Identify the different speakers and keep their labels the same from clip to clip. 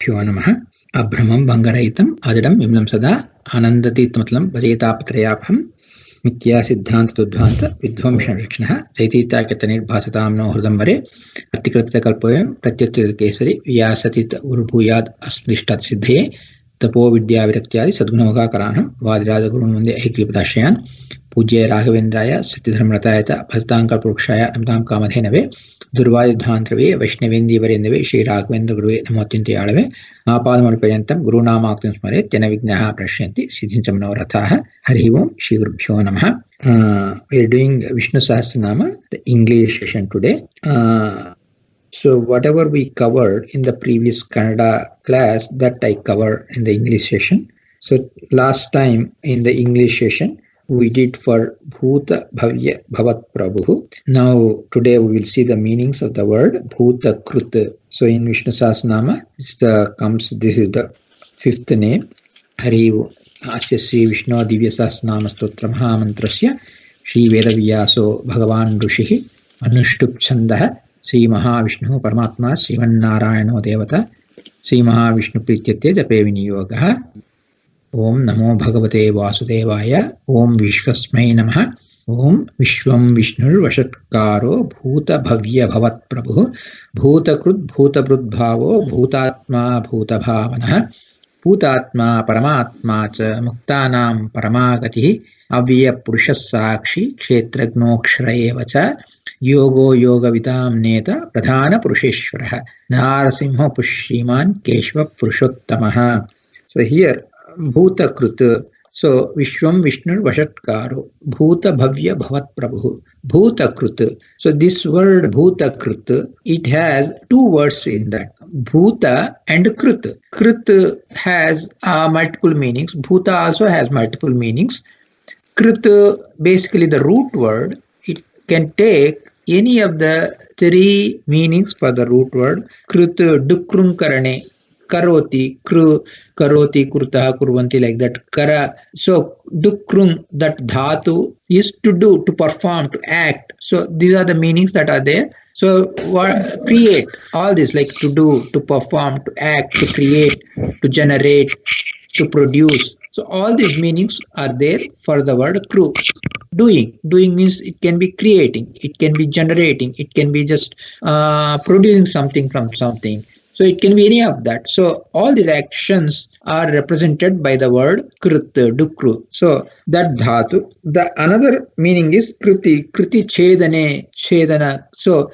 Speaker 1: श्रीगुरुभ्यो नमः। अभ्रमं भङ्गरहितम् अजडं विमलं सदा आनन्दतीर्थमतलं भजेतापत्रयापहं मिथ्या सिद्धान्तदुद्ध्वान्त विध्वंसनरक्षणः चैतीत्याकृतनिर्भासतां नो हृदम्बरे अतिकृतकल्पयोऽयं प्रत्यक्षकेसरी व्यासतीत गुरुभूयाद् अस्मदिष्टात् सिद्धये तपो विद्याविरक्त्यादि सद्गुणोगाकराणं वादिराजगुरुन् वन्दे ऐक्यपदाश्रयान् पूज्य राघवेन्द्राय सत्यधर्मरताय च भजताङ्कल्पवृक्षाय नमतां कामधेनवे दुर्वायुध्वान्तरवे वैष्णवेन्दीवरेन्दवे श्रीराघवेन्द्रगुरुवे नमोऽत्यन्तेयाळवे आपादमर्पयन्तं गुरूणामाक्तिं स्मरेत् तेन विघ्नाः प्रणश्यन्ति सिद्धिं च मनोरथाः। हरि ओं श्रीगुरुभ्यो नमः. We are doing Vishnu Sahasranama, the English session today. So whatever we covered in the previous Kannada class, that I covered in the English session. So last time in the English session, we did for Bhuta Bhavya Bhavat Prabhu. Now today we will see the meanings of the word Bhuta Krut. So in Vishnu Sahasranama, this is the fifth name. Hari Asya Sri Vishnu Divya Sahasranama Stotra Mahamantrasya Shri Vedavyaso Bhagavan Rishihi Anushtup Chandaha Sri Mahavishnu Paramatma Srivan Devata Sri Mahavishnu Prityate Jape Viniyogah. Om Namo Bhagavate Vasudevaya. Om Vishwasmai Namaha. Om Vishwam Vishnur Vashatkaro Bhuta Bhavya Bhavat Prabhu Bhuta Krut Bhuta Brudbhavo Bhutatma Bhuta Bhavanaha Bhutatma Paramatma Cha Muktanam Paramagatihi Avya Purushasakshi Kshetragnokshrayeva Cha Yogo Yoga Vitam Neta Pradhana Purusheshwaraha Narasimha Pushriman Keshva Purushottamaha. So here Bhuta Krut. So Vishwam Vishnu Vashatkaro Bhuta Bhavya Bhavat Prabhu Bhuta Krut. So this word Bhuta Krut, it has two words in that, Bhuta and Krut. Krut has multiple meanings. Bhuta also has multiple meanings. Krut, basically the root word, it can take any of the three meanings for the root word. Krut, Dukrum Karane, Karoti, Kru, Karoti, Kurta, Kurvanti, like that. Kara. So, Dukrum, that dhatu is to do, to perform, to act. So, these are the meanings that are there. So, create, all this, like to do, to perform, to act, to create, to generate, to produce. So, all these meanings are there for the word kru. Doing means it can be creating, it can be generating, it can be just producing something from something. So it can be any of that. So all these actions are represented by the word krut, dukru. So that dhatu. The another meaning is kriti chedane, chedana. So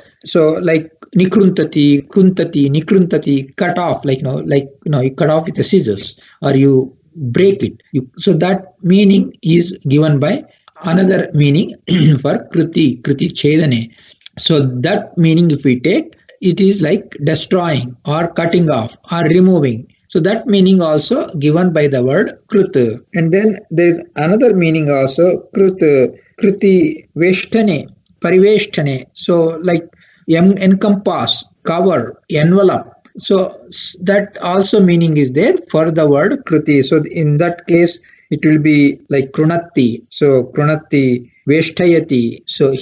Speaker 1: like nikruntati, kruntati, nikruntati, cut off, you cut off with the scissors or you break it. So that meaning is given by another meaning for kriti chedane. So that meaning if we take, it is like destroying or cutting off or removing. So that meaning also given by the word krut. And then there is another meaning also, kriti veshtane, pariveshtane. So like encompass, cover, envelope. So that also meaning is there for the word kriti. So in that case, it will be like krunati. So krunati, veshtayati. So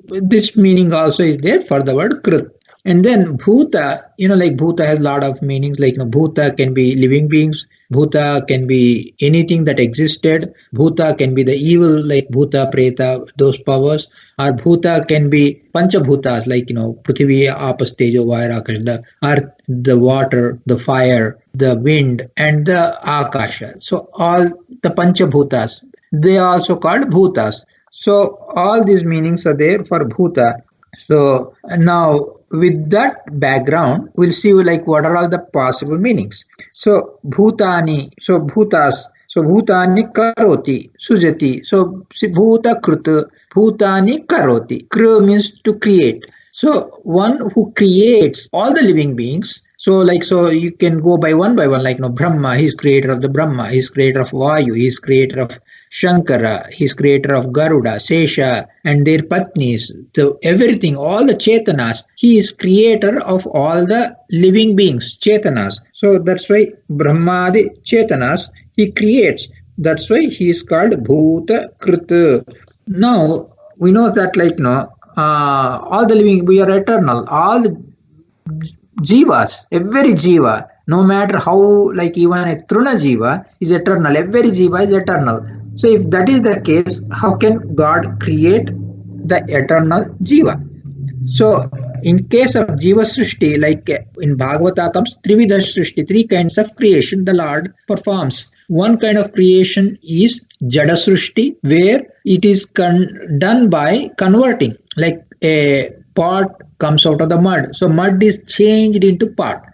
Speaker 1: this meaning also is there for the word krut. And then Bhuta, like Bhuta has a lot of meanings, like Bhuta can be living beings, Bhuta can be anything that existed, Bhuta can be the evil, like Bhuta, Preta, those powers, or Bhuta can be Panchabhutas, like Prithvi, Apas, Tejo, Vaira, Akash, the earth, the water, the fire, the wind, and the Akasha. So all the Panchabhutas, they are also called Bhutas. So all these meanings are there for Bhuta. So now with that background, we'll see like what are all the possible meanings. So Bhutani, so Bhutas, so Bhutani karoti, sujati. So Bhuta Krut, Bhutani karoti. Kru means to create. So one who creates all the living beings. So you can go by one, like Brahma, he's creator of the Brahma, he's creator of Vayu, he's creator of Shankara, he's creator of Garuda, Sesha, and their Patnis, everything, all the Chetanas. He is creator of all the living beings, Chetanas. So that's why Brahmadi Chetanas, he creates. That's why he is called Bhuta Krut. Now, we know that all the living, we are eternal. All the Jivas, every Jiva, No matter how, like even a Truna Jiva is eternal, every Jiva is eternal. So if that is the case, how can God create the eternal Jiva? So in case of Jiva Srishti, like in Bhagavata comes Trividha Srishti, three kinds of creation the Lord performs. One kind of creation is Jada Srishti, where it is done by converting, like a pot comes out of the mud. So mud is changed into pot.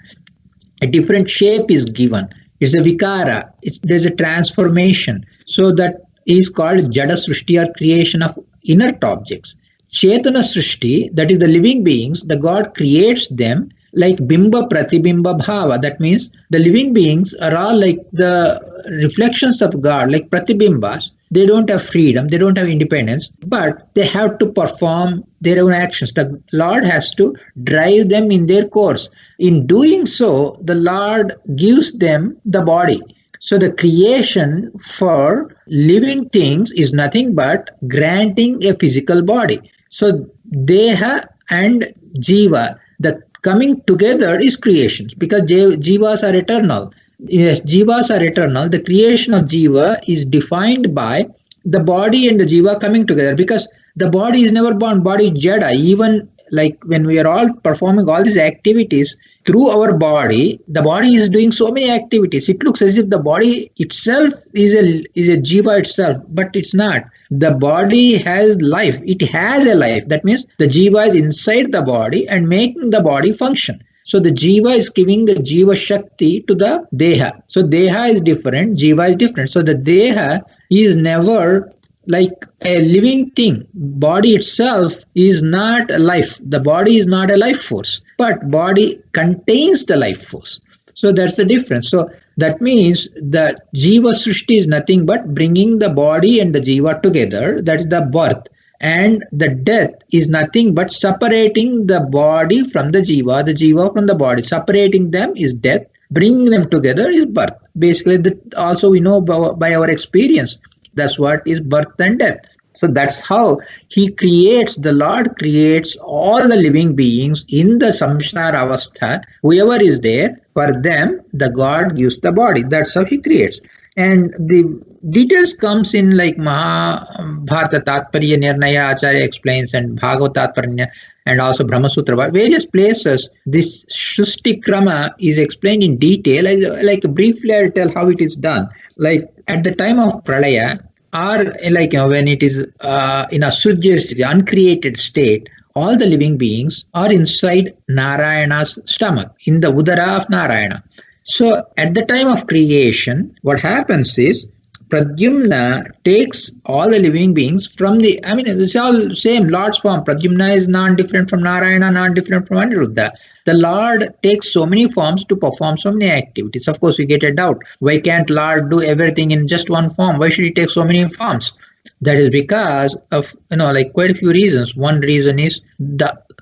Speaker 1: A different shape is given. It's a vikara. There's a transformation. So that is called Jada Srishti, or creation of inert objects. Chetana Srishti, that is the living beings, the God creates them like Bimba Pratibimba Bhava. That means the living beings are all like the reflections of God, like Pratibimbas. They don't have freedom, they don't have independence, but they have to perform their own actions. The Lord has to drive them in their course. In doing so, the Lord gives them the body. So the creation for living things is nothing but granting a physical body. So Deha and Jiva, the coming together is creations, because Jivas are eternal. Yes, Jivas are eternal. The creation of Jiva is defined by the body and the Jiva coming together, because the body is never born. Body is Jada. Even like when we are all performing all these activities through our body, the body is doing so many activities. It looks as if the body itself is a Jiva itself, but it's not. The body has life. It has a life. That means the Jiva is inside the body and making the body function. So the Jiva is giving the Jiva Shakti to the Deha. So Deha is different, Jiva is different. So the Deha is never like a living thing. Body itself is not a life. The body is not a life force, but body contains the life force. So that's the difference. So that means the Jiva Srishti is nothing but bringing the body and the Jiva together. That is the birth. And the death is nothing but separating the body from the Jiva from the body. Separating them is death. Bringing them together is birth. Basically, also we know by our experience. That's what is birth and death. So that's how the Lord creates all the living beings in the samsara avastha. Whoever is there, for them, the God gives the body. That's how he creates. And the details comes in like Mahabharata Tatparya Nirnaya Acharya explains, and Bhagavad Tatparya, and also Brahma Sutra. Various places, this Shushti Krama is explained in detail. Like briefly, I'll tell how it is done. Like at the time of Pralaya, or like when it is in a Sujya, uncreated state, all the living beings are inside Narayana's stomach, in the Udara of Narayana. So at the time of creation, what happens is Pradyumna takes all the living beings from it's all same Lord's form. Pradyumna is non-different from Narayana, non-different from Aniruddha. The Lord takes so many forms to perform so many activities. Of course, we get a doubt. Why can't Lord do everything in just one form? Why should he take so many forms? That is because of, like quite a few reasons. One reason is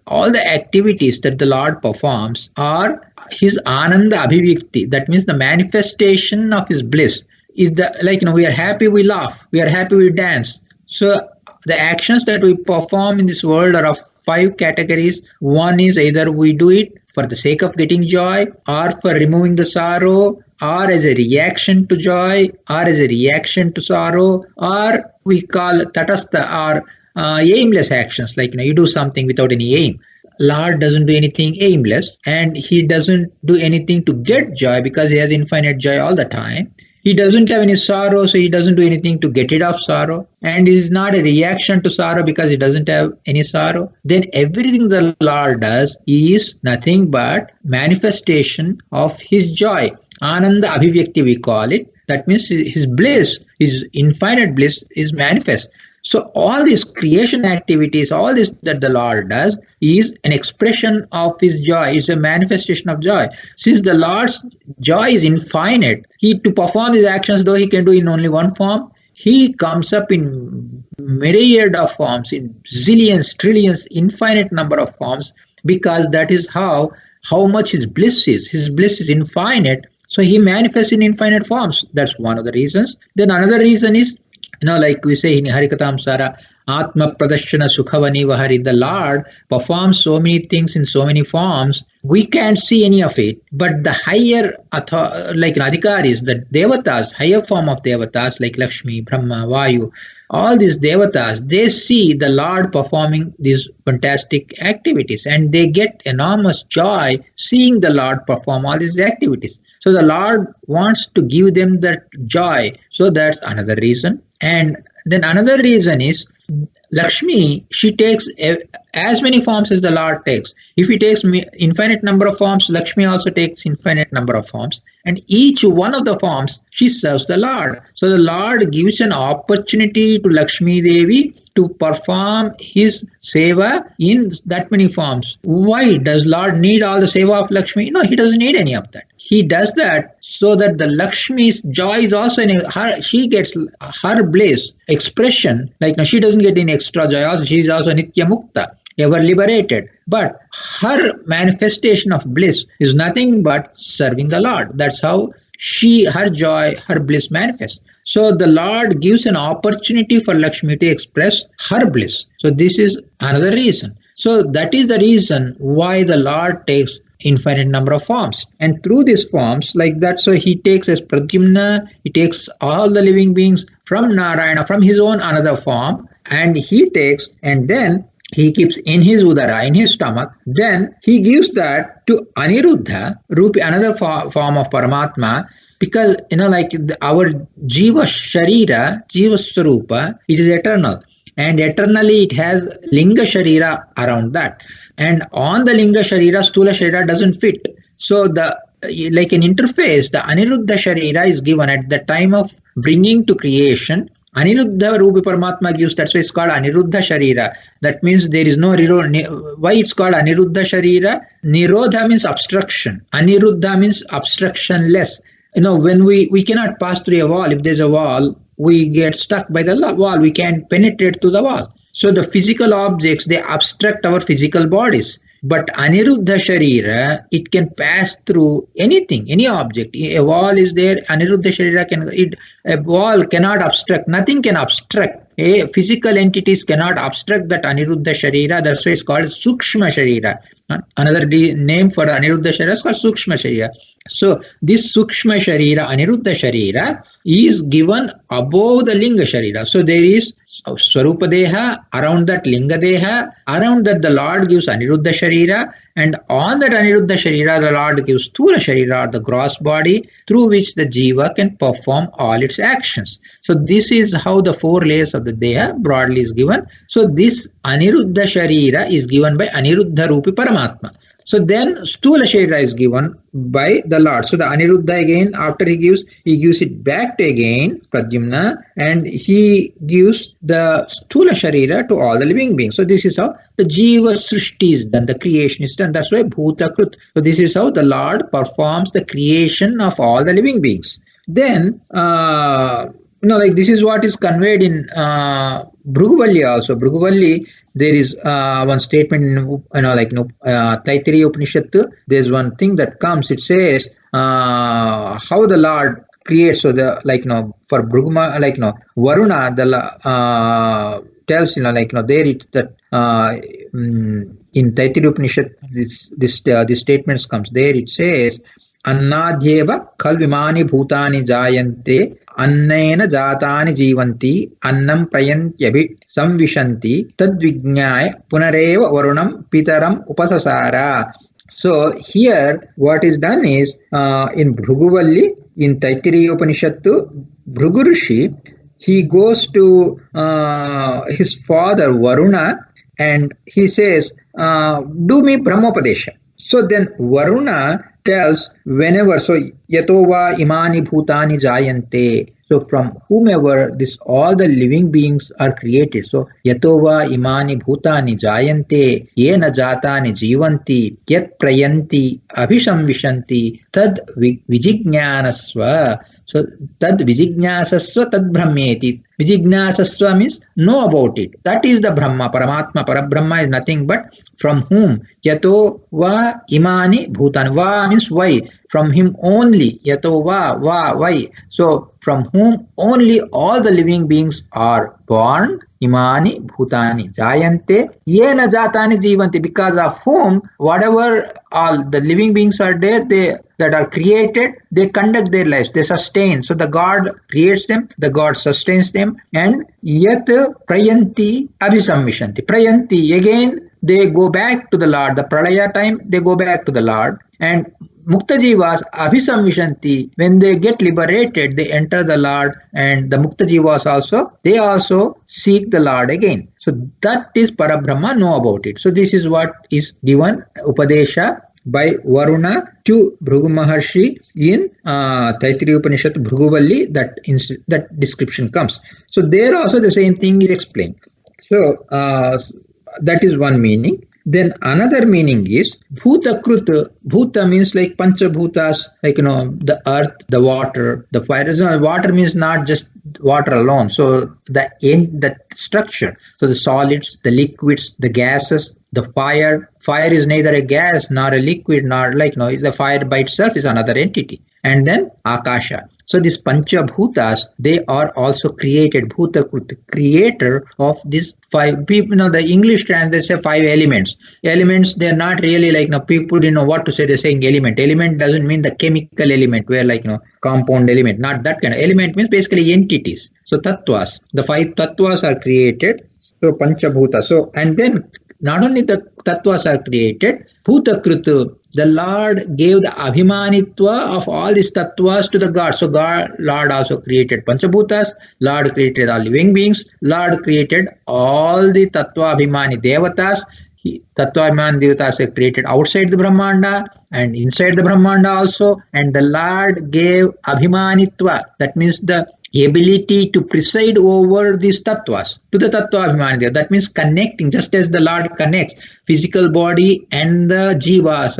Speaker 1: all the activities that the Lord performs are his Ananda Abhivyakti. That means the manifestation of his bliss. Is we are happy, we laugh. We are happy, we dance. So the actions that we perform in this world are of 5 categories. One is either we do it for the sake of getting joy, or for removing the sorrow, or as a reaction to joy, or as a reaction to sorrow, or we call tatastha, or aimless actions, like you do something without any aim. Lord doesn't do anything aimless, and he doesn't do anything to get joy because he has infinite joy all the time. He doesn't have any sorrow, so he doesn't do anything to get rid of sorrow. And it is not a reaction to sorrow because he doesn't have any sorrow. Then everything the Lord does is nothing but manifestation of his joy. Ananda Abhivyakti we call it. That means his bliss, his infinite bliss is manifest. So all these creation activities, all this that the Lord does is an expression of his joy, is a manifestation of joy. Since the Lord's joy is infinite, to perform his actions, though he can do in only one form, he comes up in myriad of forms, in zillions, trillions, infinite number of forms, because that is how much his bliss is. His bliss is infinite, so he manifests in infinite forms. That's one of the reasons. Then another reason is, like we say in Harikatamsara, Atma Pradashana Sukhavani Vahari. The Lord performs so many things in so many forms. We can't see any of it, but the higher like Adhikaris, the Devatas, higher form of Devatas like Lakshmi, Brahma, Vayu, all these Devatas, they see the Lord performing these fantastic activities and they get enormous joy seeing the Lord perform all these activities. So the Lord wants to give them that joy. So that's another reason. And then another reason is Lakshmi, she takes as many forms as the Lord takes. If he takes infinite number of forms, Lakshmi also takes infinite number of forms. And each one of the forms, she serves the Lord. So the Lord gives an opportunity to Lakshmi Devi to perform his seva in that many forms. Why does Lord need all the seva of Lakshmi? No, he doesn't need any of that. He does that so that the Lakshmi's joy is also in her, she gets her bliss expression. Like no, she doesn't get any extra joy. Also, she is also Nitya Mukta, ever liberated. But her manifestation of bliss is nothing but serving the Lord. That's how her joy, her bliss manifests. So the Lord gives an opportunity for Lakshmi to express her bliss. So this is another reason. So that is the reason why the Lord takes infinite number of forms. And through these forms like that, so he takes as Pradyumna, he takes all the living beings from Narayana, from his own another form, and he takes and then he keeps in his udara, in his stomach. Then he gives that to Aniruddha, Rupi, another form of Paramatma, because like our Jiva Sharira, Jiva Swarupa, it is eternal. And eternally it has Linga Sharira around that. And on the Linga Sharira, Stula Sharira doesn't fit. So like an interface, the Aniruddha Sharira is given at the time of bringing to creation. Aniruddha Rupi Paramatma gives, that's why it's called Aniruddha Sharira. That means there is no why it's called Aniruddha Sharira? Nirodha means obstruction. Aniruddha means obstructionless. When we cannot pass through a wall, if there's a wall, we get stuck by the wall. We can't penetrate to the wall. So the physical objects, they obstruct our physical bodies. But Aniruddha Sharira, it can pass through anything, any object. A wall is there, Aniruddha Sharira a wall cannot obstruct, nothing can obstruct. Physical entities cannot obstruct that Aniruddha Sharira. That's why it's called Sukshma Sharira. Another name for Aniruddha Sharira is called Sukshma Sharira. So this Sukshma Sharira, Aniruddha Sharira, is given above the Linga Sharira. So there is Swarupa Deha, around that Linga Deha, around that the Lord gives Aniruddha Sharira, and on that Aniruddha Sharira, the Lord gives Sthula Sharira, the gross body, through which the Jiva can perform all its actions. So this is how the 4 layers of the Deha broadly is given. So this Aniruddha Sharira is given by Aniruddha Rupi Paramatma. So then Stula Sharira is given by the Lord. So the Aniruddha again, after he gives it back to again Pradyumna, and he gives the Stula Sharira to all the living beings. So this is how the Jiva Srishti is done, the creation is done. That's why Bhuta Krut. So this is how the Lord performs the creation of all the living beings. Then like this is what is conveyed in Bhruguvalli also. Bhruguvalli, there is one statement in Taittiriya Upanishad. There's one thing that comes. It says how the Lord creates. So for Bhruguma, Varuna, the tells there it that in Taittiriya Upanishad this statement comes. There it says Annadhyeva Khalvimani Bhutani Jayante Annena Jatani Jivanti Annam Prayantyabi Samvishanti Tadvijnaya Punareva Varunam Pitaram Upasasara. So here what is done is in Bhruguvalli, in Taittiriya Upanishad, Bhrugu Rishi, he goes to his father Varuna and he says, do me Brahmopadesha. So then Varuna tells whenever, so Yatova imani bhutani jayante. So from whomever all the living beings are created. So Yatova imani bhutani jayante yena jatani jivanti yat prayanti abhishamvishanti tad vijijnanasva. So tad vijijnasasva tad brahmeti. Vijijnasasva means know about it. That is the Brahma, Paramatma. Parabrahma is nothing but from whom. Yato va imani bhutani. Va means why. from him only, yato va, why? So from whom only all the living beings are born, imani bhutani jayante, yena jatani jivanti, because of whom whatever all the living beings are there, they that are created, they conduct their lives, they sustain. So the God creates them, the God sustains them, and yat prayanti abhisamvishanti. Prayanti, again they go back to the Lord. The pralaya time, they go back to the Lord. And Mukta Jivas abhisamvishanti, when they get liberated, they enter the Lord, and the Mukta Jivas also, they also seek the Lord again. So that is Parabrahma, know about it. So this is what is given Upadesha by Varuna to Bhrigu Maharshi in Taittiriya Upanishad Bhriguvalli, that description comes. So there also the same thing is explained. So that is one meaning. Then another meaning is Bhuta Krut. Bhuta means like Pancha Bhutas, like the earth, the water, the fire. Water means not just water alone. So the structure. So the solids, the liquids, the gases, the fire. Fire is neither a gas nor a liquid, nor the fire by itself is another entity. And then Akasha. So these Pancha Bhutas, they are also created. Bhuta Krut, creator of these five people. The English translate say five elements. Elements, they are not really people didn't know what to say. They're saying element. Element doesn't mean the chemical element where compound element. Not that kind of element, means basically entities. So tattvas, the five tattvas are created. So Pancha Bhuta. So and then not only the tattvas are created, Bhuta Krutu, the Lord gave the abhimanitva of all these tattvas to the God. So Lord also created Panchabhutas, Lord created all living beings, Lord created all the tattva abhimani devatas. Tattva abhimani devatas are created outside the Brahmanda and inside the Brahmanda also. And the Lord gave abhimanitva, that means the ability to preside over these tattvas to the tattva abhimani. That means connecting, just as the Lord connects physical body and the jivas,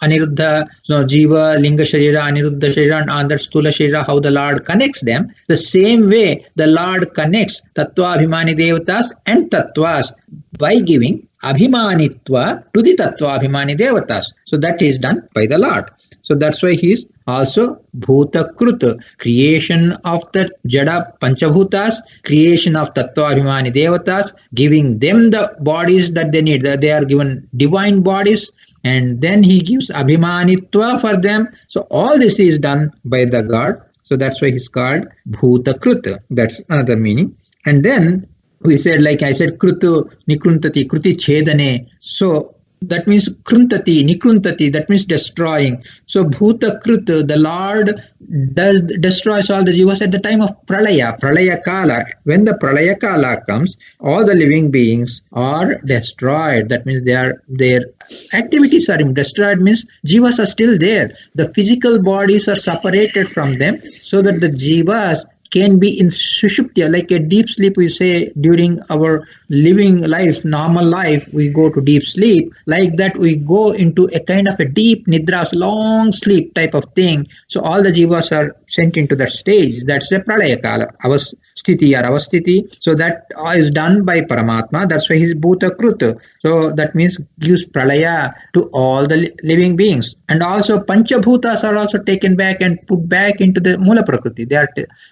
Speaker 1: aniruddha, jiva, linga sharira, aniruddha sharira, and andhar stula sharira, how the Lord connects them. The same way the Lord connects tattva abhimani devatas and tattvas by giving abhimanitva to the tattva abhimani devatas. So that is done by the Lord. So that's why he is also Bhuta Krut, creation of the Jada Panchabhutas, creation of Tattva Abhimani Devatas, giving them the bodies that they need. They are given divine bodies, and then he gives Abhimanitva for them. So all this is done by the God. So that's why he's called Bhuta Krut. That's another meaning. And then we said, like I said, Krutu Nikruntati, Kruti Chedane. So that means Kruntati, Nikruntati, that means destroying. So Bhuta Krut, the Lord destroys all the jivas at the time of Pralaya, Pralaya Kala. When the Pralaya Kala comes, all the living beings are destroyed. That means their activities are destroyed, means jivas are still there. The physical bodies are separated from them so that the jivas can be in sushupti, like a deep sleep. We say during our living life, normal life, we go to deep sleep. Like that, we go into a kind of a deep nidra, long sleep type of thing. So all the jivas are sent into that stage. That's a pralaya kala, avasthiti or avasthiti. So that is done by Paramatma. That's why he's Bhuta Krut. So that means gives pralaya to all the living beings. And also Panchabhutas are also taken back and put back into the Mula Prakriti.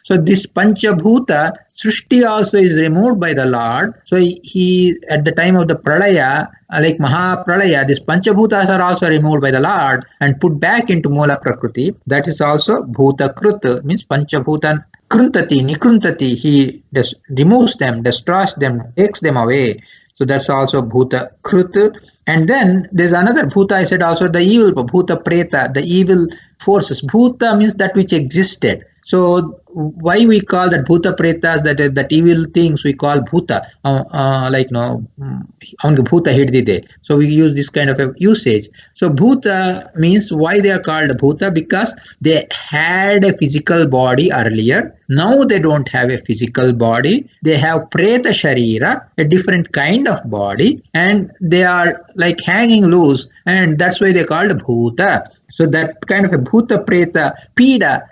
Speaker 1: So this Panchabhuta, Srishti also is removed by the Lord. So he at the time of the Pralaya, like Mahapralaya, these Panchabhutas are also removed by the Lord and put back into Mula Prakriti. That is also Bhuta Krut, means Panchabhutan Kruntati, Nikruntati. He removes them, destroys them, takes them away. So that's also Bhuta Krut. And then there's another Bhuta, I said also the evil, Bhuta Preta, the evil forces. Bhuta means that which existed. So why we call that Bhuta Pretas, that evil things we call Bhuta, Bhuta Hirdide. So we use this kind of a usage. So Bhuta means why they are called Bhuta, because they had a physical body earlier. Now they don't have a physical body. They have Preta Sharira, a different kind of body, and they are like hanging loose, and that's why they called Bhuta. So that kind of a Bhuta Preta Pida,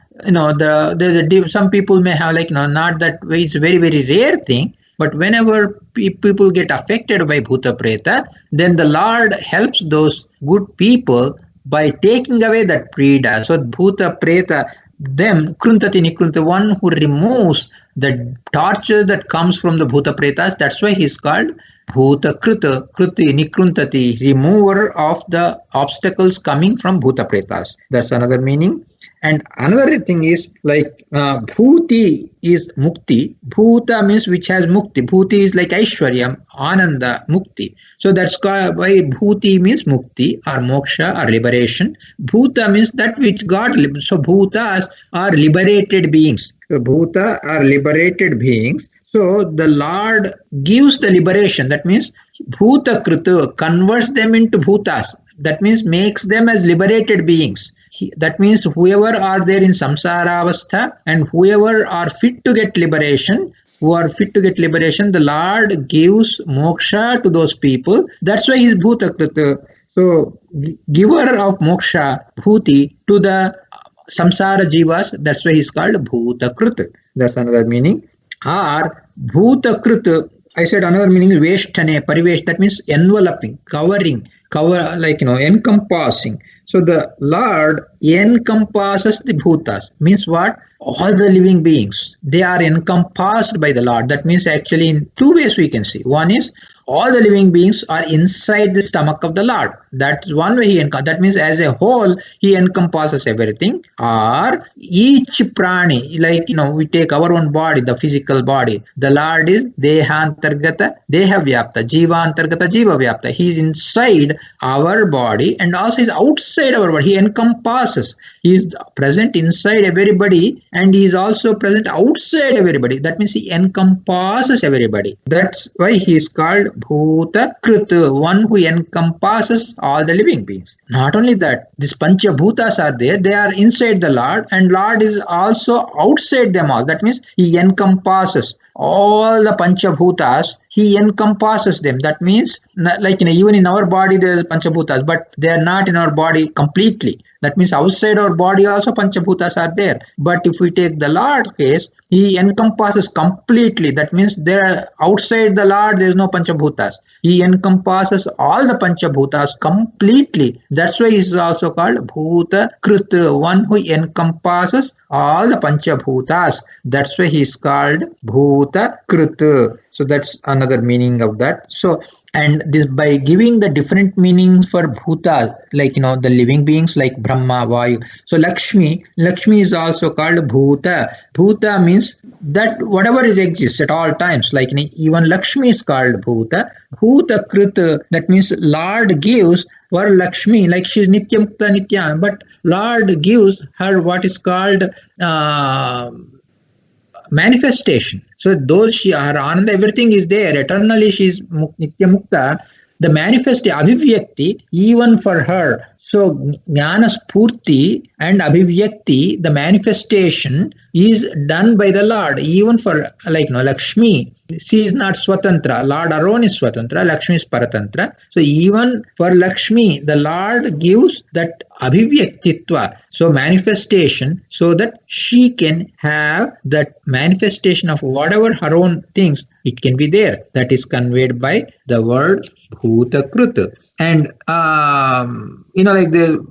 Speaker 1: some people may have not that way. It's a very, very rare thing. But whenever people get affected by Bhuta Preta, then the Lord helps those good people by taking away that preda. So bhuta, preta, them, kruntati, nikrunta, one who removes the torture that comes from the bhuta pretas, that's why he's called bhuta kruta, kruti, nikruntati, remover of the obstacles coming from bhuta pretas. That's another meaning. And another thing is like bhuti is mukti. Bhuta means which has mukti. Bhuti is like Aishwaryam, Ananda, mukti. So that's why bhuti means mukti or moksha or liberation. Bhuta means that which got. So bhutas are liberated beings. So bhuta are liberated beings. So the Lord gives the liberation. That means bhuta krita converts them into bhutas. That means makes them as liberated beings. That means whoever are there in samsara avastha and whoever are fit to get liberation, the Lord gives moksha to those people. That's why he is bhuta krita. So giver of moksha, bhuti, to the samsara jivas, that's why he is called bhuta krita. That's another meaning. Or bhuta krita, I said another meaning is veshtane, parivesh, that means enveloping, covering, like encompassing. So the Lord encompasses the bhutas. Means what? All the living beings, they are encompassed by the Lord. That means actually in two ways we can see. One is all the living beings are inside the stomach of the Lord. That's one way that means as a whole he encompasses everything. Or each prani, like we take our own body, the physical body. The Lord is dehantargata, deha vyapta, jiva antargata, jiva vyapta. He is inside our body and also is outside our body. He encompasses. He is present inside everybody and he is also present outside everybody. That means he encompasses everybody. That's why he is called bhuta krita, one who encompasses all the living beings. Not only that, these pancha bhutas are there, they are inside the Lord and Lord is also outside them all. That means he encompasses all the pancha bhutas, he encompasses them. That means like even in our body there are pancha bhutas, but they are not in our body completely. That means outside our body also pancha bhutas are there. But if we take the Lord's case, he encompasses completely. That means there are outside the Lord there is no pancha bhutas. He encompasses all the pancha bhutas completely. That's why he is also called bhuta krita, one who encompasses all the pancha bhutas. That's why he is called bhuta krita. So that's another meaning of that. So and this by giving the different meanings for bhuta, like the living beings like Brahma, Vayu. So Lakshmi is also called bhuta. Bhuta means that whatever exists at all times. Like even Lakshmi is called bhuta. Bhuta krita, that means Lord gives for Lakshmi, like she is nitya mukta nityana, but Lord gives her what is called manifestation. So though her ananda, everything is there, eternally she is nitya mukta, the manifestation, abhivyakti, even for her. So jnana spurti and abhivyakti, the manifestation is done by the Lord. Even for Lakshmi, she is not swatantra. Lord alone is swatantra, Lakshmi is paratantra. So even for Lakshmi, the Lord gives that abhivyaktitva, so manifestation, so that she can have that manifestation of whatever her own things, it can be there. That is conveyed by the word bhuta krita. And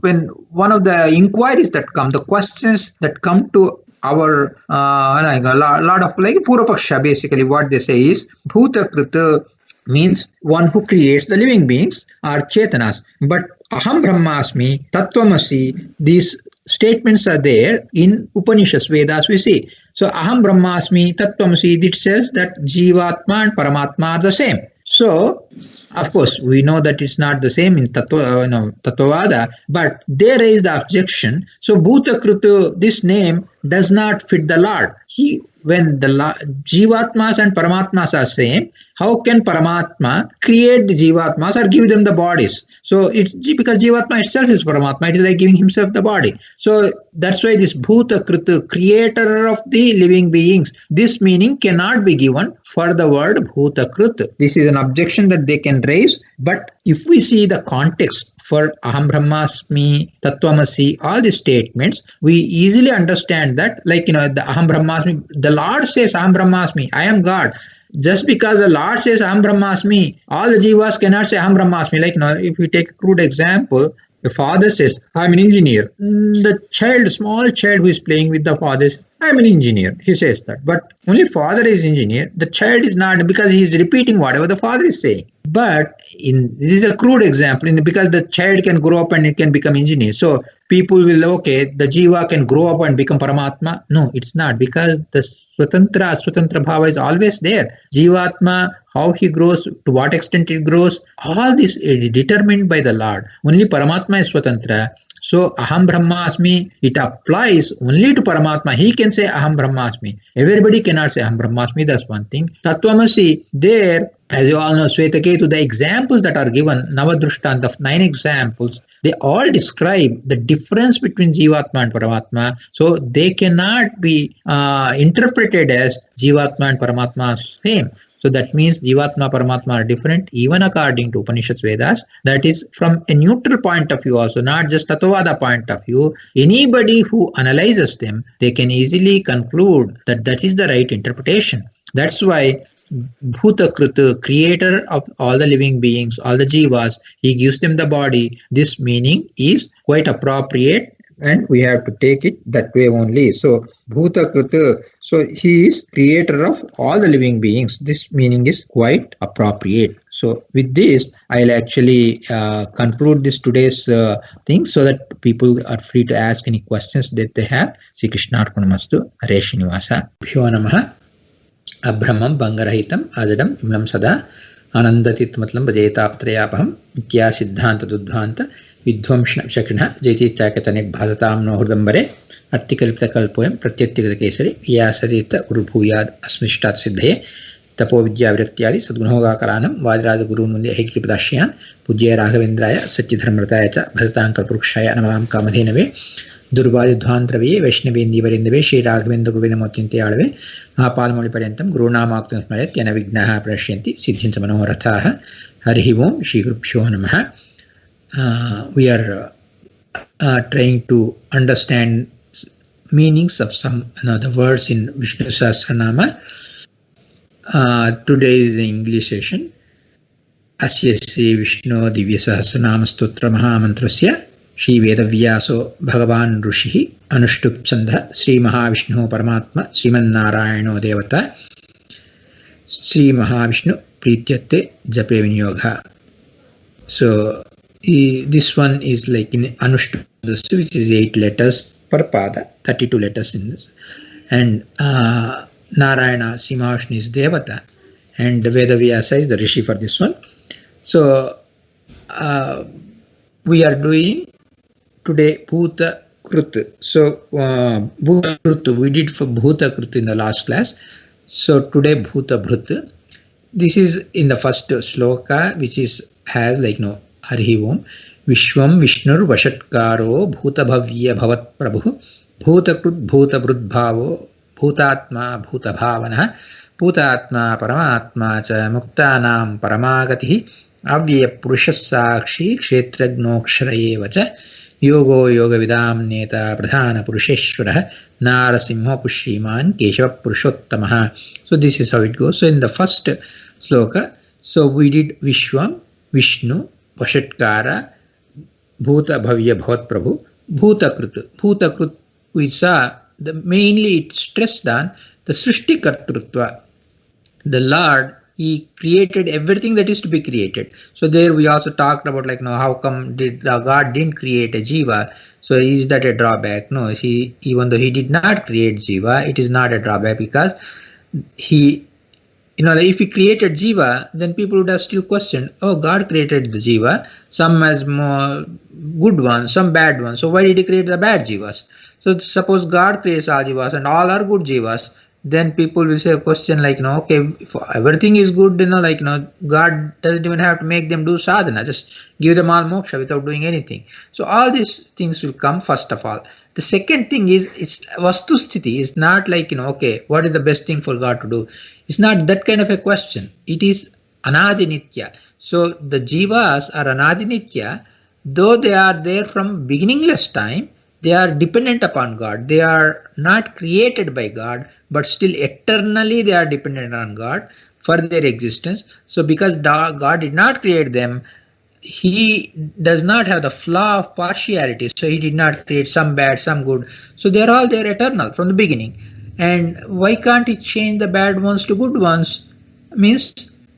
Speaker 1: when one of the inquiries that come, the questions that come to our a lot of Purvapaksha, basically what they say is bhuta krita means one who creates the living beings or chetanas. But aham brahmasmi, tattvamasi, these statements are there in Upanishads, Vedas we see. So aham brahmasmi, tattvamasi, it says that jivatma and paramatma are the same. So of course we know that it's not the same in Tattvavada, but they raise the objection. So bhuta krita, this name does not fit the Lord. When the jivatmas and paramatmas are same, how can paramatma create the jivatmas or give them the bodies? So it's because jivatma itself is paramatma, it is like giving himself the body. So that's why this bhuta krita, creator of the living beings, this meaning cannot be given for the word bhuta krita. This is an objection that they can raise. But if we see the context for aham brahmasmi, tattvamasi, all these statements, we easily understand that the aham brahmasmi, the Lord says aham brahmasmi, I am God. Just because the Lord says aham brahmasmi, all the jivas cannot say aham brahmasmi. If we take a crude example,
Speaker 2: The father says, I'm an engineer. The child, small child who is playing with the father says, I'm an engineer. He says that. But only father is engineer. The child is not, because he is repeating whatever the father is saying. But this is a crude example because the child can grow up and it can become engineer. So people will, okay, the jiva can grow up and become Paramatma. No, it's not, because the Swatantra Bhava is always there. Jivatma, how he grows, to what extent it grows, all this is determined by the Lord. Only Paramatma is Swatantra. So Aham Brahmasmi, it applies only to Paramatma. He can say Aham Brahmasmi. Everybody cannot say Aham Brahmasmi. That's one thing. Tattvamasi, there, as you all know, Swetaketu, the examples that are given, Navadrushtant of 9 examples, they all describe the difference between Jivatma and Paramatma. So they cannot be interpreted as Jivatma and Paramatma same. So that means Jivatma, Paramatma are different even according to Upanishads, Vedas. That is from a neutral point of view also, not just Tattvada point of view. Anybody who analyzes them, they can easily conclude that that is the right interpretation. That's why Bhutakruta, creator of all the living beings, all the jivas, he gives them the body. This meaning is quite appropriate and we have to take it that way only. So Bhutakruta, so he is creator of all the living beings. This meaning is quite appropriate. So with this, I'll actually conclude this today's thing so that people are free to ask any questions that they have. Sri Krishna Arpanamastu. Hare Srinivasa. Bhyo Namaha. Abhramam Bangarahitam Ajadam Imlam Sada Anandatitmatlam Bhajetapatrayapaham Nitya Siddhanta Dudvanta Vidvamshna Shakna Jaityakatani Bhasatam no Hurdambare Artikalpita Kalpoyam Pratyattikata Kesari Vyasadita Urubhuyad Asmishtat Siddhaye Tapo Vidya Viratyadi Sadgunoga Karanam Vadrada Guru Nundi Hikripadashyan Pujya Raghavendraya Satyadharmrataya Cha Bhasatankar Purukshaya Namadam Kamadhenave Durvadhvantravi Vaishnavindivarindave Shri Raghavendra Gurvinamotinte Alave Mahapadamoli Parentam Gurunamaktam Smaret Yana Vignaha Prashyanti Siddhinta Manoharathaha Harihi Om Shri Gurubhyo Namaha. We are trying to understand meanings of some the words in Vishnu Sahasranama. Today is the English session. Asya Sri Vishnu Divya Sahasranama Stotra Mahamantrasya Shri Vedavyaso Bhagavan Rushihi Anushtup Sandha Sri Mahavishnu Paramatma Sriman Narayano Devata Sri Mahavishnu Prityate Jape Vinyogha. So this one is like in Anushtup, which is 8 letters per pada, 32 letters in this. And Narayana, Sri Mahavishnu is Devata, and Vedavyasa is the Rishi for this one. So we are doing today Bhuta Krut. So Bhuta Krut we did for Bhuta Krut in the last class. So today Bhuta Bhrut. This is in the first sloka, which is has like Harihi Om Vishwam Vishnur Vashatkaro Bhuta Bhavya Bhavat Prabhu Bhuta Krut Bhuta Brut Bhavo Bhutatma Bhuta Bhavana Bhutatma Paramatma Cha Muktanam Paramagatihi Avya Purushasakshi Kshetragnokshrayeva Cha Yogo Yoga Vidam Neta Pradhana Purusheshwara Narasimha Pushriman Keshava Purushottamaha. So this is how it goes. So in the first sloka, so we did Vishwam, Vishnu, Vashatkara, Bhuta Bhavya Bhavat Prabhu, Bhuta Krut. Bhuta Krut we saw mainly it stressed on the Srishti Kartrutva. The Lord, He created everything that is to be created. So there we also talked about how come did God didn't create a jiva? So is that a drawback? No, even though He did not create jiva, it is not a drawback because He, if He created jiva, then people would have still questioned, oh, God created the jiva, some as more good ones, some bad ones. So why did He create the bad jivas? So suppose God creates all jivas and all are good jivas, then people will say a question okay, if everything is good, God doesn't even have to make them do sadhana, just give them all moksha without doing anything. So all these things will come first of all. The second thing is, it's vastu sthiti. It's not okay, what is the best thing for God to do? It's not that kind of a question. It is anadinitya. So the jivas are anadinitya, though they are there from beginningless time. They are dependent upon God. They are not created by God, but still eternally they are dependent on God for their existence. So because God did not create them,
Speaker 1: he does not have the flaw of partiality. So he did not create some bad, some good. So they're all there eternal from the beginning. And why can't he change the bad ones to good ones?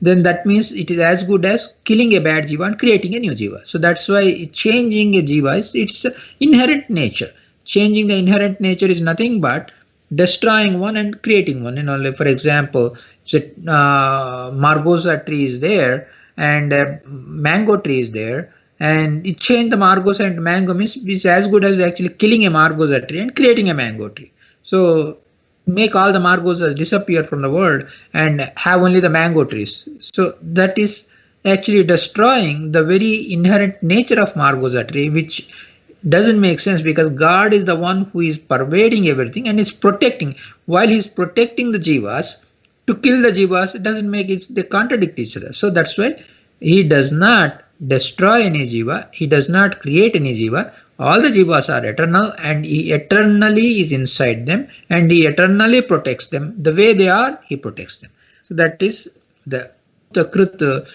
Speaker 1: Then that means it is as good as killing a bad jiva and creating a new jiva. So that's why changing a jiva is its inherent nature. Changing the inherent nature is nothing but destroying one and creating one. Like for example, margosa tree is there and a mango tree is there, and it changed the margosa and mango means it's as good as actually killing a margosa tree and creating a mango tree. So make all the margosas disappear from the world and have only the mango trees. So that is actually destroying the very inherent nature of margosa tree, which doesn't make sense because God is the one who is pervading everything and is protecting. While he is protecting the jivas, to kill the jivas doesn't make it, they contradict each other. So that's why he does not destroy any jiva, he does not create any jiva. All the jivas are eternal and he eternally is inside them and he eternally protects them. The way they are, he protects them. So that is the Krut.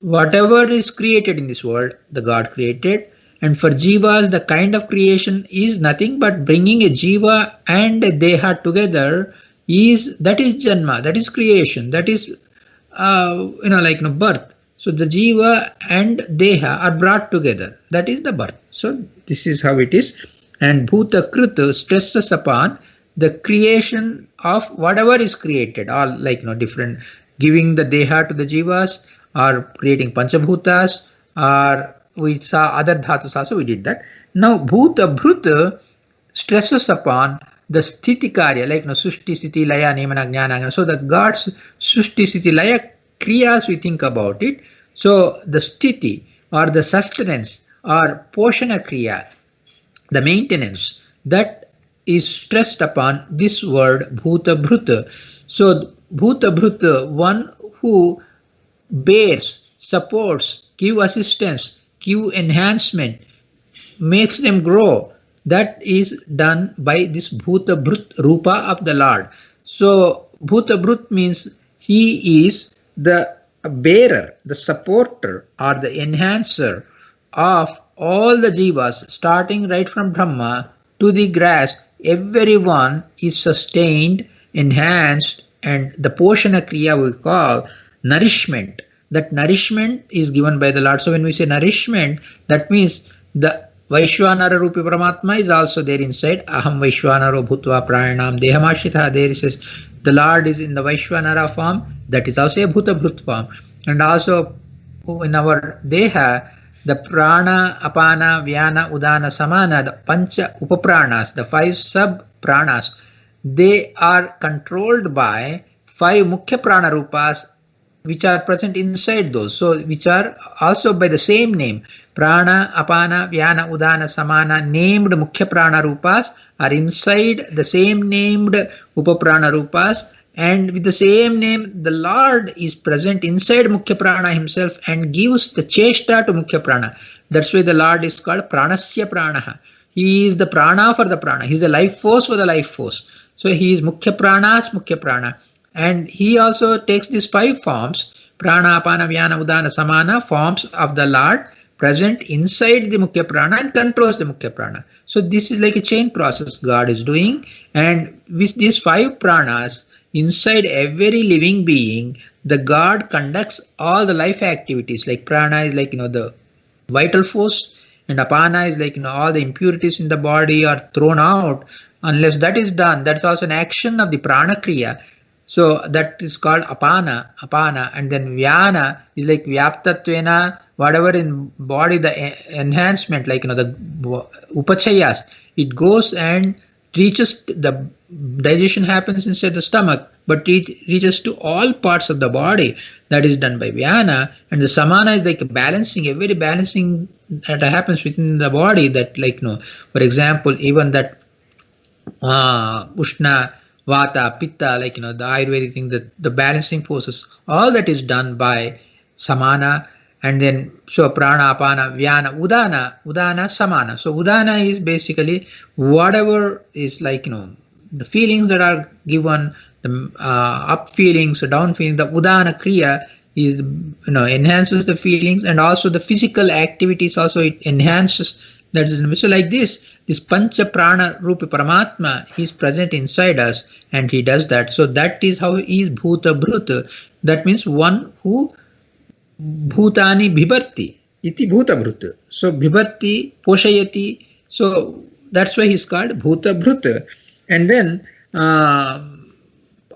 Speaker 1: Whatever is created in this world, the God created. And for jivas, the kind of creation is nothing but bringing a jiva and a deha together. That is janma, that is creation, that is birth. So the jiva and deha are brought together. That is the birth. So this is how it is. And Bhuta Krut stresses upon the creation of whatever is created, all different, giving the deha to the jivas or creating panchabhutas, or we saw other dhatus also, we did that. Now Bhuta Bhrut stresses upon the sthiti karya, sushti, sthiti, laya, nimana, jnana. So the God's sushti, sthiti, laya kriyas, we think about it. So the sthiti or the sustenance or poshana kriya, the maintenance, that is stressed upon this word Bhuta Bhrut. So Bhuta Bhrut, one who bears, supports, give assistance, give enhancement, makes them grow. That is done by this Bhuta Bhrut Rupa of the Lord. So Bhuta Bhrut means he is the bearer, the supporter or the enhancer of all the jivas, starting right from Brahma to the grass. Everyone is sustained, enhanced, and the Poshana Kriya we call nourishment. That nourishment is given by the Lord. So when we say nourishment, that means the Vaishwanara Rupi Paramatma is also there inside. Aham Vaishwanaro Bhutva Prayanam Dehamashita. There it says the Lord is in the Vaishwanara form. That is also a Bhuta Bhrut form. And also in our Deha, the Prana, Apana, Vyana, Udana, Samana, the Pancha Upapranas, the 5 sub-pranas, they are controlled by 5 Mukhya Prana Rupas which are present inside those. So which are also by the same name. Prana, Apana, Vyana, Udana, Samana, named Mukhya Prana Rupas are inside the same named Upaprana Rupas, and with the same name the Lord is present inside Mukhya Prana himself and gives the cheshta to Mukhya Prana. That's why the Lord is called Pranasya Pranaha. He is the prana for the prana. He is the life force for the life force. So he is Mukhya Pranas, Mukhya Prana. And he also takes these 5 forms, Prana, Apana, Vyana, Udana, Samana, forms of the Lord present inside the Mukhya Prana and controls the Mukhya Prana. So this is like a chain process God is doing, and with these 5 pranas inside every living being, the God conducts all the life activities. Like prana is like the vital force, and apana is like all the impurities in the body are thrown out. Unless that is done, that's also an action of the prana kriya. So that is called apana, and then vyana is like vyaptatvena, whatever in body, the enhancement, like the upachayas, it goes and reaches, the digestion happens inside the stomach, but it reaches to all parts of the body. That is done by vyana. And the samana is like a balancing, every balancing that happens within the body, that for example, even that ushna, vata, pitta, the Ayurvedic thing, the balancing forces, all that is done by samana. And then so prana, apana, vyana, udana, samana. So udana is basically whatever is the feelings that are given, the up feelings, the down feelings, the udana kriya He enhances the feelings, and also the physical activities also it enhances. That is so like this Pancha Prana Rupa Paramatma, he is present inside us, and he does that. So that is how he is Bhuta Bhruta. That means one who Bhutani Bhibarti iti Bhuta Bhruta. So Bhibarti Poshayati. So that's why he is called Bhuta Bhruta. And then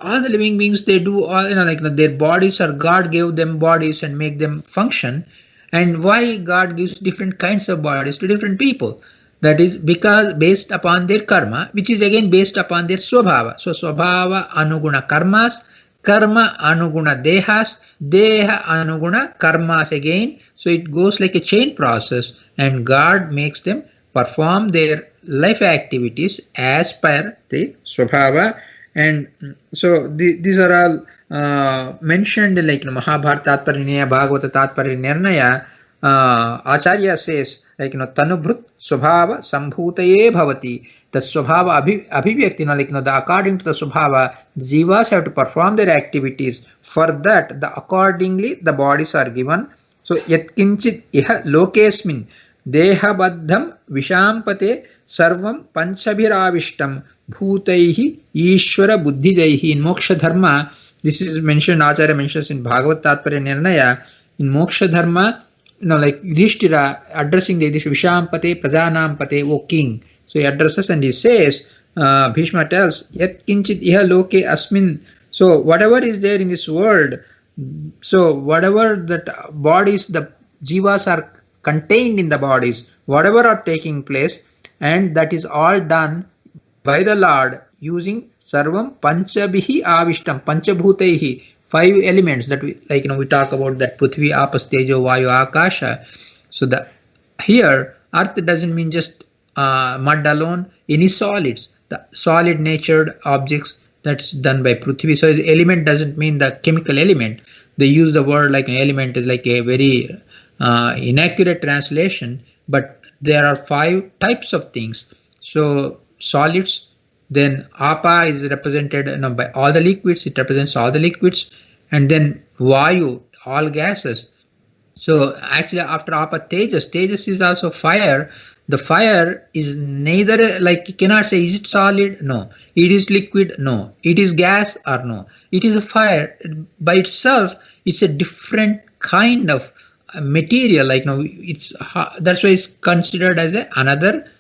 Speaker 1: all the living beings, they do all, their bodies are, God gave them bodies and make them function. And why God gives different kinds of bodies to different people? That is because based upon their karma, which is again based upon their swabhava. So swabhava anuguna karmas, karma anuguna dehas, deha anuguna karmas again. So it goes like a chain process, and God makes them perform their life activities as per the swabhava. And so these are all mentioned like Mahabharata Tatparya, Bhagavata Tatparya Nirnaya. Acharya says Tanubhrut Swabhava Sambhutaye Bhavati. The Swabhava Abhivyakti, according to the Swabhava, the Jivas have to perform their activities. For that, accordingly, the bodies are given. So Yatkinchit Iha Lokesmin Deha Baddham Vishampate Sarvam Panchabhiravishtam Bhutaihi Ishvara Buddhijaihi. In Moksha Dharma, this is mentioned, Acharya mentions in Bhagavad Tatparya Nirnaya. In Moksha Dharma, like Yudhishthira addressing the Vishampate Pradanampate, O king. So he addresses and he says, Bhishma tells, Yat kinchit iha loke asmin. So whatever is there in this world, so whatever that bodies, the jivas are contained in the bodies, whatever are taking place, and that is all done by the Lord using Sarvam Panchabhihi Avishtam, Panchabhutaihi, 5 elements that we talk about, that Prithvi, Apas, Tejo, Vayu, Akasha. So here earth doesn't mean just mud alone, any solids, the solid natured objects, that's done by Prithvi. So the element doesn't mean the chemical element. They use the word like an element is like a very inaccurate translation, but there are 5 types of things. So solids, then Apa is represented by all the liquids, it represents all the liquids, and then Vayu, all gases. So actually after Apa, Tejas is also fire. The fire is neither, like you cannot say is it solid? No. It is liquid? No. It is gas? Or no. It is a fire. By itself, it's a different kind of material, that's why it's considered as another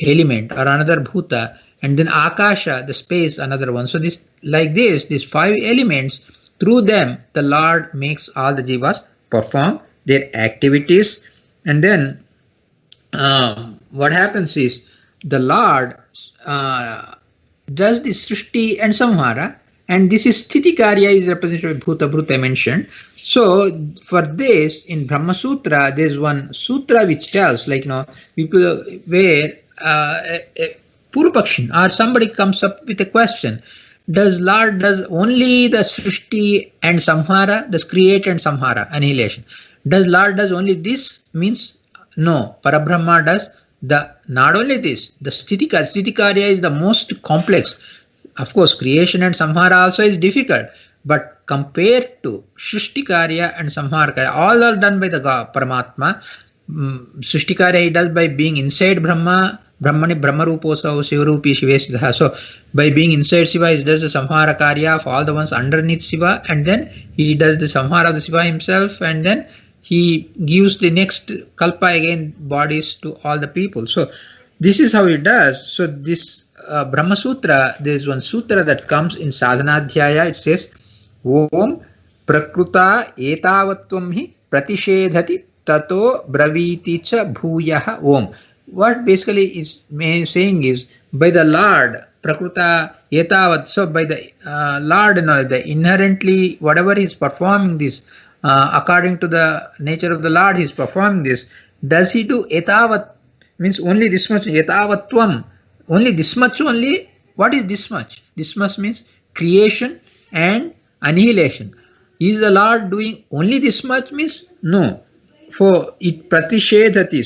Speaker 1: element or another bhuta. And then Akasha, the space, another one. So these 5 elements, through them the Lord makes all the jivas perform their activities. And then what happens is the Lord does the Srishti and Samhara, and this is Sthiti Karya is represented by Bhuta Bhruta mentioned. So for this, in Brahma Sutra, there is one sutra which tells, people where Purvapakshin or somebody comes up with a question, does Lord does only the Srishti and Samhara, the create and Samhara, annihilation? Does Lord does only this? Means no, Parabrahma does not only this, the Sthiti Karya is the most complex. Of course, creation and Samhara also is difficult, but compared to Srishti Karya and Samhara Karya, all are done by the Paramatma. Srishti Karya he does by being inside Brahma, Brahmani Brahmaruposao Sivarupi Shivesiddha. So by being inside Shiva, he does the Samhara Karya of all the ones underneath Shiva, and then he does the Samhara of the Shiva himself, and then he gives the next Kalpa again bodies to all the people. So this is how he does. So this Brahma Sutra, there is one sutra that comes in Sadhanadhyaya. It says, Om Prakruta etavatvam hi pratishedhati tato braviti cha bhuyaha Om. What basically is saying is, by the Lord, Prakruta etavat, so by the Lord, the inherently, whatever he is performing this, according to the nature of the Lord, he is performing this. Does he do etavat? Means only this much, etavatvam. Only this much only. What is this much? This much means creation and annihilation. Is the Lord doing only this much? Means no. For it pratishedhati.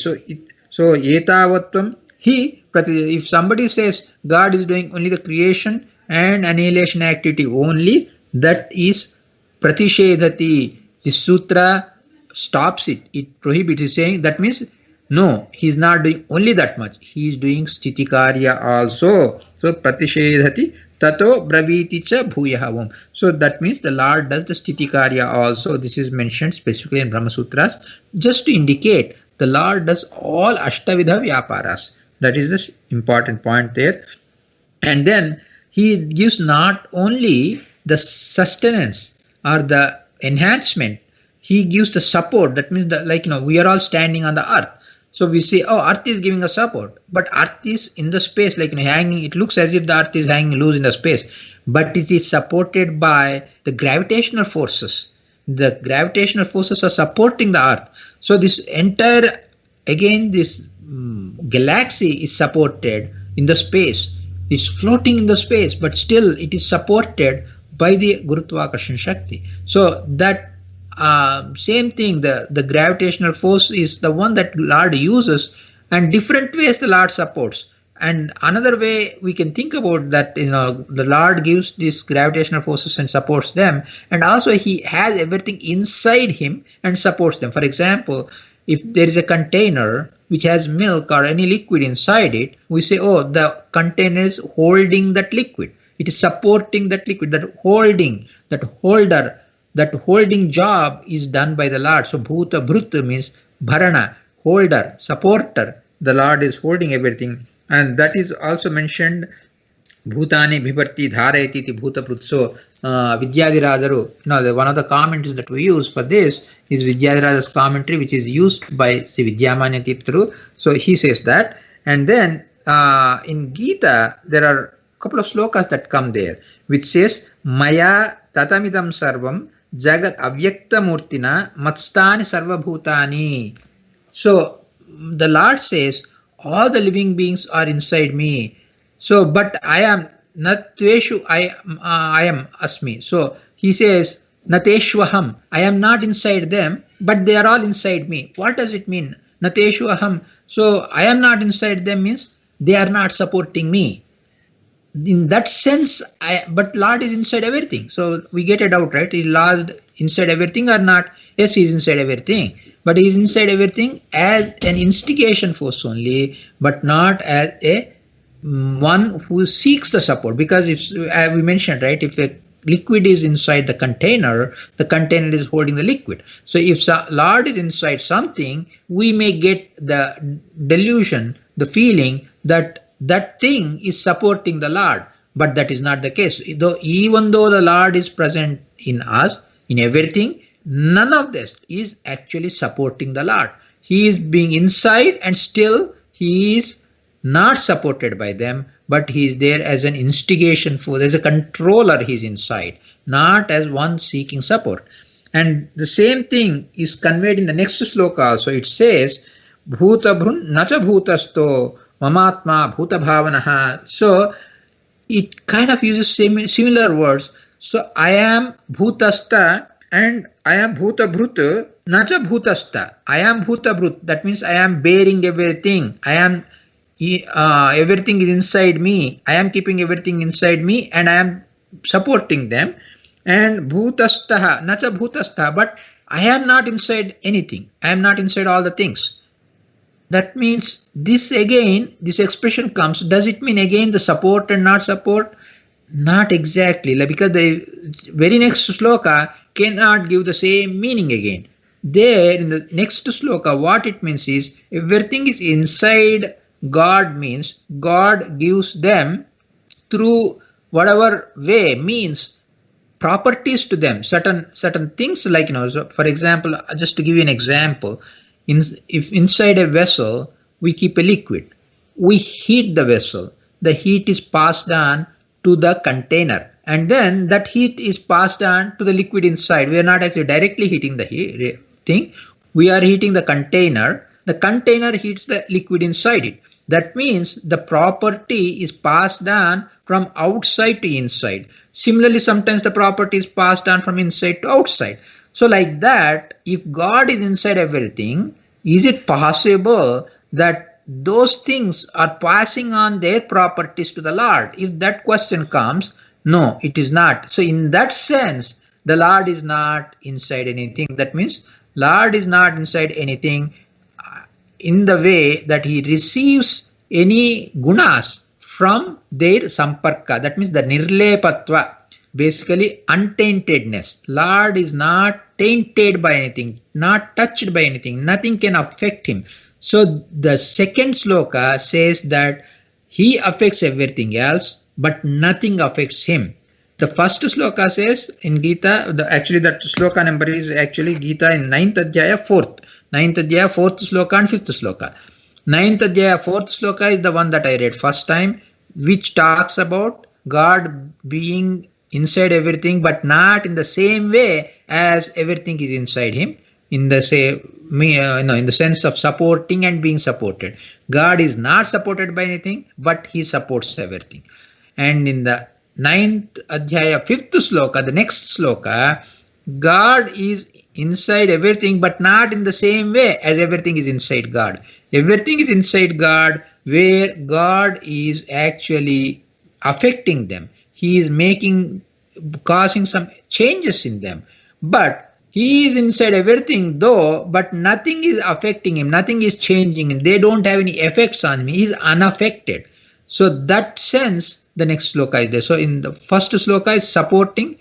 Speaker 1: So etavatvam. If somebody says God is doing only the creation and annihilation activity only, that is pratishedhati.
Speaker 2: This sutra stops it. It prohibits. It's saying that means no, he is not doing only that much. He is doing stitikarya also. So pratishedhati tato braviti cha bhuyahavam. So that means the Lord does the stitikarya also. This is mentioned specifically in Brahma Sutras just to indicate the Lord does all ashtavidha vyaparas. That is the important point there. And then he gives not only the sustenance or the enhancement, he gives the support. That means that we are all standing on the earth. So we say, oh, earth is giving us support, but earth is in the space, hanging. It looks as if the earth is hanging loose in the space, but it is supported by the gravitational forces. The gravitational forces are supporting the earth. So this entire, again, this galaxy is supported in the space, is floating in the space, but still it is supported by the Gurutvakarshana Shakti. So that same thing, the gravitational force is the one that Lord uses, and different ways the Lord supports. And another way we can think about that, the Lord gives these gravitational forces and supports them, and also he has everything inside him and supports them. For example, if there is a container which has milk or any liquid inside it, we say, oh, the container is holding that liquid. It is supporting that liquid, that holder. That holding job is done by the Lord. So Bhuta Bhrut means Bharana, holder, supporter. The Lord is holding everything. And that is also mentioned, Bhutani Bhibarti Dharayati iti Bhuta Bhrut. So Vidyadhiradaru, one of the commentaries that we use for this is Vidyadhirada's commentary, which is used by Sri Vidyamanya Tirtharu. So he says that. And then in Gita, there are a couple of slokas that come there, which says, Maya tatamidam sarvam Jagat avyakta murtina matstani sarva bhutani. So the Lord says all the living beings are inside me. So but I am natveshu, I am asmi. So he says nateshwaham, I am not inside them, but they are all inside me. What does it mean? Nateshwaham. So I am not inside them means they are not supporting me. In that sense, but Lord is inside everything. So we get it out, right? Is Lord inside everything or not? Yes, he is inside everything. But he is inside everything as an instigation force only, but not as a one who seeks the support. Because if we mentioned, right, if a liquid is inside the container is holding the liquid. So if Lord is inside something, we may get the delusion, the feeling that that thing is supporting the Lord, but that is not the case. Even though the Lord is present in us, in everything, none of this is actually supporting the Lord. He is being inside and still he is not supported by them, but he is there as an instigation force, as a controller. He is inside, not as one seeking support. And the same thing is conveyed in the next sloka also. It says, Bhuta Bhrun Nacha Bhutasto Mamatma Bhuta Bhavanaha. So it kind of uses similar words. So I am Bhutasta and I am Bhuta Bhrut, Nacha Bhutasta. I am Bhuta Bhrut. That means I am bearing everything. I am everything is inside me. I am keeping everything inside me and I am supporting them. And Bhutastaha, Nacha Bhutastha, but I am not inside anything. I am not inside all the things. That means this again, this expression comes, does it mean again the support and not support? Not exactly, because the very next sloka cannot give the same meaning again. There in the next sloka, what it means is everything is inside God, means God gives them through whatever way, means properties to them, certain things, like so for example, just to give you an example, if inside a vessel we keep a liquid, we heat the vessel, the heat is passed on to the container, and then that heat is passed on to the liquid inside. We are not actually directly heating the thing, we are heating the container heats the liquid inside it. That means the property is passed on from outside to inside. Similarly, sometimes the property is passed on from inside to outside. So like that, if God is inside everything, is it possible that those things are passing on their properties to the Lord? If that question comes, no, it is not. So in that sense, the Lord is not inside anything. That means Lord is not inside anything in the way that he receives any gunas from their samparka. That means the nirlepatva, basically untaintedness. Lord is not tainted by anything, not touched by anything, nothing can affect him. So the second sloka says that he affects everything else, but nothing affects him. The first sloka says in Gita, actually that sloka number is actually Gita in 9th Adhyaya 4th. 9th Adhyaya 4th sloka and 5th sloka. 9th Adhyaya 4th sloka is the one that I read first time, which talks about God being inside everything, but not in the same way as everything is inside him, in the in the sense of supporting and being supported. God is not supported by anything, but he supports everything. And in the 9th Adhyaya 5th sloka, the next sloka, God is inside everything, but not in the same way as everything is inside God. Everything is inside God, where God is actually affecting them. He is causing some changes in them. But he is inside everything though, but nothing is affecting him, nothing is changing him. They don't have any effects on me. He is unaffected. So that sense, the next sloka is there. So in the first sloka is supporting,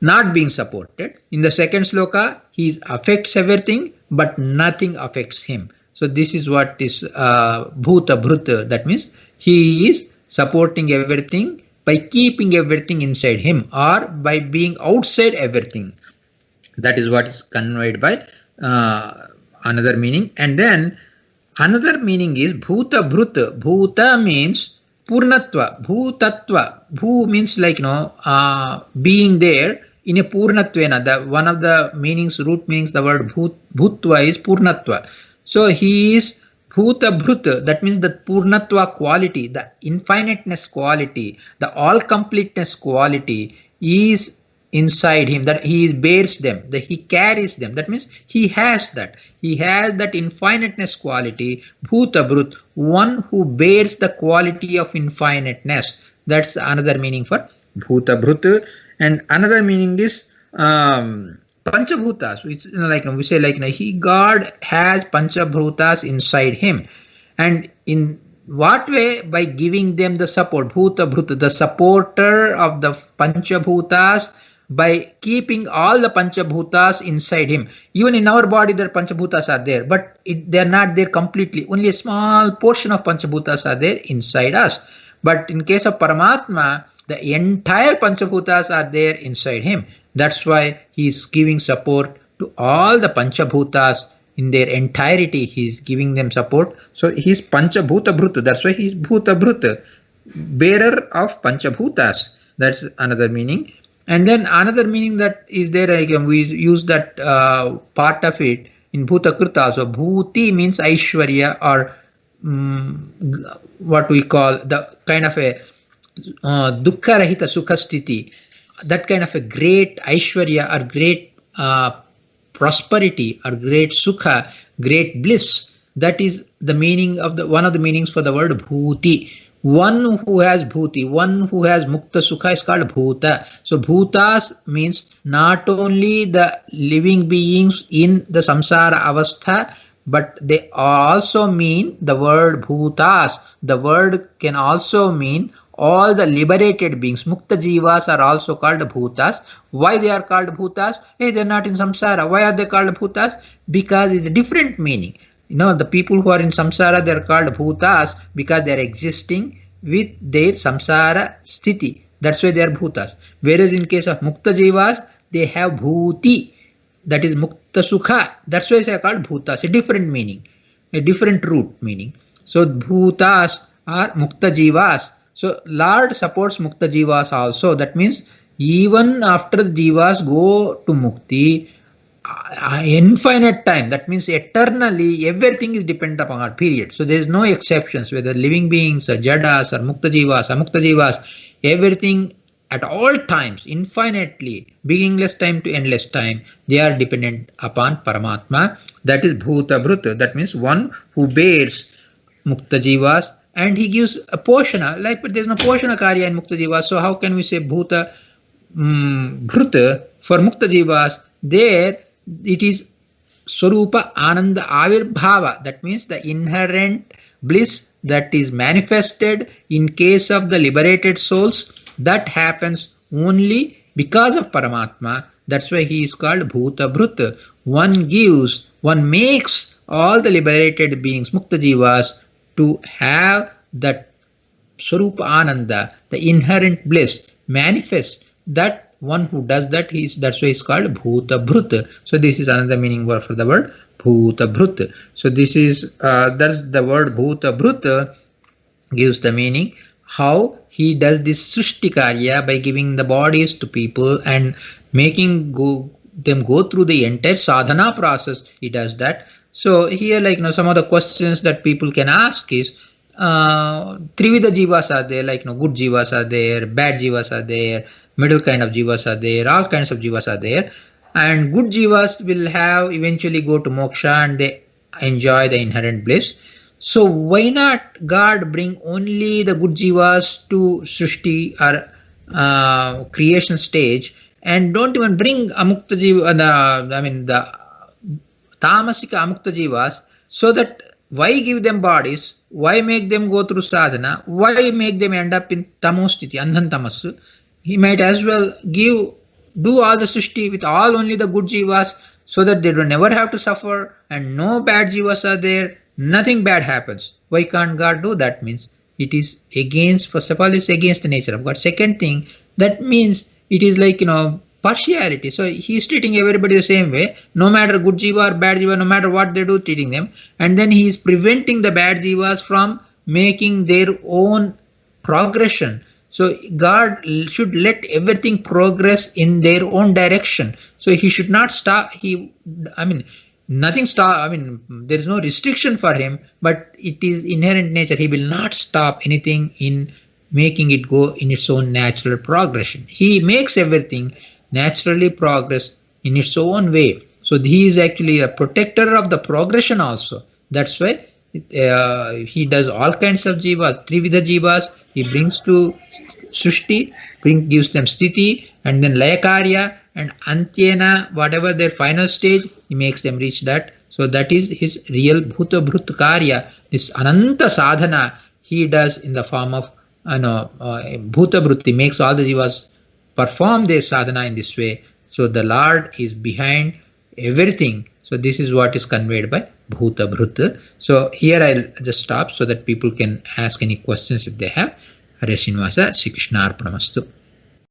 Speaker 2: not being supported. In the second sloka, he affects everything, but nothing affects him. So this is what is bhuta bhruta. That means he is supporting everything by keeping everything inside him, or by being outside everything. That is what is conveyed by another meaning. And then another meaning is bhuta bhruta. Bhuta means purnatva, bhutatva. Bhu means like being there in a purnatvena. One of the meanings, root meanings, the word bhutva is purnatva. So he is bhuta bhruta. That means the purnatva quality, the infiniteness quality, the all completeness quality is inside him, that he bears them, that he carries them. That means he has that. He has that infiniteness quality, bhuta bhrut, one who bears the quality of infiniteness. That's another meaning for bhuta bhrut. And another meaning is panchabhutas, which we say God has panchabhutas inside him. And in what way? By giving them the support, bhuta bhruta, the supporter of the panchabhutas, by keeping all the panchabhutas inside him. Even in our body, the panchabhutas are there, but they are not there completely. Only a small portion of panchabhutas are there inside us. But in case of Paramatma, the entire panchabhutas are there inside him. That's why he is giving support to all the panchabhutas in their entirety. He is giving them support. So he is panchabhuta bhruta. That's why he is bhuta bhruta, bearer of panchabhutas. That's another meaning. And then another meaning that is there, we use that part of it in bhuta krita. So bhuti means aishwarya, or what we call the kind of a dukkha rahita sukha sthiti, that kind of a great aishwarya or great prosperity or great sukha, great bliss. That is the meaning of one of the meanings for the word bhuti. One who has bhuti, one who has mukta sukha is called bhuta. So bhutas means not only the living beings in the samsara avastha, but they also mean the word bhutas. The word can also mean all the liberated beings. Mukta jivas are also called bhutas. Why they are called bhutas? Hey, they are not in samsara. Why are they called bhutas? Because it's a different meaning. The people who are in samsara, they are called bhutas because they are existing with their samsara sthiti. That's why they are bhutas. Whereas in case of mukta jivas, they have bhuti, that is mukta sukha. That's why they are called bhutas. A different meaning, a different root meaning. So bhutas are mukta jivas. So Lord supports mukta jivas also. That means even after the jivas go to mukti, infinite time, that means eternally, everything is dependent upon God, period. So there is no exceptions, whether living beings or jadas or mukta jivas, everything at all times, infinitely, beginningless time to endless time, they are dependent upon Paramatma. That is bhuta bhruta. That means one who bears mukta jivas, and he gives a poshana, but there is no poshana karya in mukta jivas. So how can we say bhuta
Speaker 1: Bhrut, for Mukta Jivas, there it is Swarupa Ananda Avirbhava. That means the inherent bliss that is manifested in case of the liberated souls, that happens only because of Paramatma. That's why he is called Bhuta Bhrut. One gives, one makes all the liberated beings, Mukta Jivas, to have that Swarupa Ananda, the inherent bliss, manifest. That one who does that, that's why he's called Bhuta Bhrut. So this is another meaning for the word Bhuta Bhrut. So this is that's the word Bhuta Bhrut gives the meaning how he does this Srishti Karya by giving the bodies to people and making them go through the entire sadhana process. He does that. So here, some of the questions that people can ask is, Trivida Jivas are there, good Jivas are there, bad Jivas are there, middle kind of Jivas are there, all kinds of Jivas are there. And good Jivas will have eventually go to moksha and they enjoy the inherent bliss. So why not God bring only the good Jivas to Srishti or creation stage, and don't even bring Amukta Jiva, the Tamasika Amukta Jivas, so that why give them bodies? Why make them go through sadhana? Why make them end up in tamostiti, andhan tamasu? He might as well do all the Srishti with all only the good Jivas, so that they don't never have to suffer and no bad Jivas are there, nothing bad happens. Why can't God do that? Means it is against, first of all, it's against the nature of God. Second thing, that means it is partiality. So he is treating everybody the same way, no matter good Jiva or bad Jiva, no matter what they do, treating them. And then he is preventing the bad Jivas from making their own progression. So God should let everything progress in their own direction. So he should not stop. Nothing stop. There is no restriction for him, but it is inherent nature. He will not stop anything in making it go in its own natural progression. He makes everything naturally progress in its own way. So he is actually a protector of the progression also. That's why he does all kinds of Jivas, Trivida Jivas. He brings to Srishti, gives them Sthiti, and then Layakarya, and Antyena, whatever their final stage, he makes them reach that. So that is his real Bhuta Bhrut Karya. This Ananta Sadhana he does in the form of Bhuta Bhrut. He makes all the Jivas perform their sadhana in this way. So the Lord is behind everything. So this is what is conveyed by Bhuta Bhrut. So here I'll just stop so that people can ask any questions if they have. Hare Srinivasa, Shri Krishna Arpanamastu.